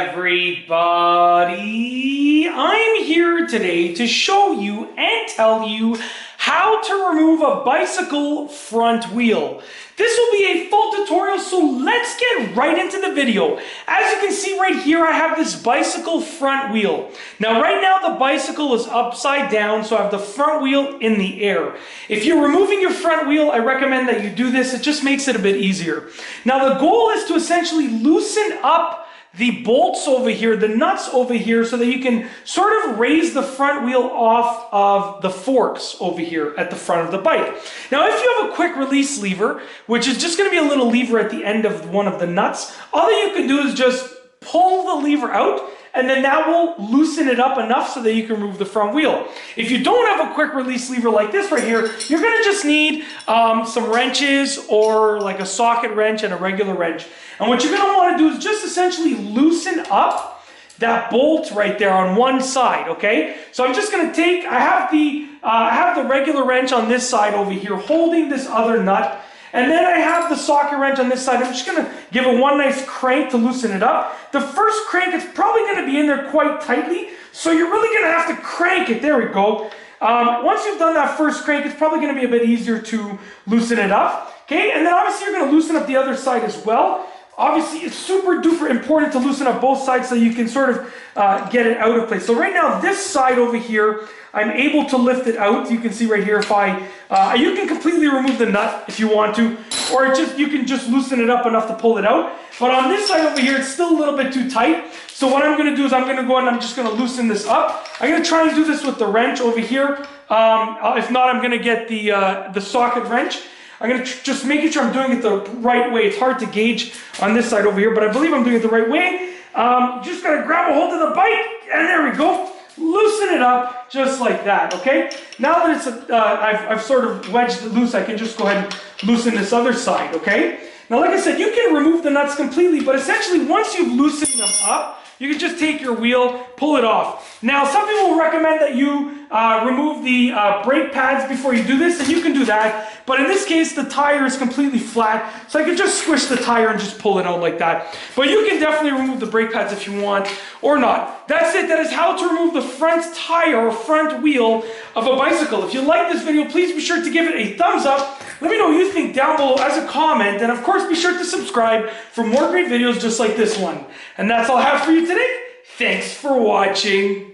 everybody, I'm here today to show you and tell you how to remove a bicycle front wheel. This will be a full tutorial, so let's get right into the video. As you can see right here, I have this bicycle front wheel. Now right now the bicycle is upside down, so I have the front wheel in the air. If you're removing your front wheel, I recommend that you do this. It just makes it a bit easier. Now the goal is to essentially loosen up the bolts over here, the nuts over here, so that you can sort of raise the front wheel off of the forks over here at the front of the bike. Now, if you have a quick release lever, which is just going to be a little lever at the end of one of the nuts, all that you can do is just pull the lever out, and then that will loosen it up enough so that you can remove the front wheel. If you don't have a quick release lever like this right here, you're going to just need some wrenches or like a socket wrench and a regular wrench. And what you're going to want to do is just essentially loosen up that bolt right there on one side, okay? So I'm just going to take, I have the regular wrench on this side over here holding this other nut. And then I have the socket wrench on this side. I'm just going to give it one nice crank to loosen it up. The first crank is probably going to be in there quite tightly, so you're really going to have to crank it. There we go. Once you've done that first crank, it's probably going to be a bit easier to loosen it up. Okay, and then obviously you're going to loosen up the other side as well. Obviously, it's super duper important to loosen up both sides so you can sort of get it out of place. So right now, this side over here, I'm able to lift it out. You can see right here, if you can completely remove the nut if you want to, or you can just loosen it up enough to pull it out. But on this side over here, it's still a little bit too tight. So what I'm going to do is I'm going to go ahead and I'm just going to loosen this up. I'm going to try and do this with the wrench over here. If not, I'm going to get the socket wrench. I'm going to just making sure I'm doing it the right way. It's hard to gauge on this side over here, but I believe I'm doing it the right way. Just got to grab a hold of the bike, and there we go. Loosen it up just like that, okay? Now that it's I've sort of wedged it loose, I can just go ahead and loosen this other side, okay? Now, like I said, you can remove the nuts completely, but essentially once you've loosened them up, you can just take your wheel, pull it off. Now, some people will recommend that you remove the brake pads before you do this, and you can do that. But in this case, the tire is completely flat, so I can just squish the tire and just pull it out like that. But you can definitely remove the brake pads if you want, or not. That's it. That is how to remove the front tire or front wheel of a bicycle. If you like this video, please be sure to give it a thumbs up. Let me know what you think down below as a comment, and of course, be sure to subscribe for more great videos just like this one. And that's all I have for you today. Thanks for watching.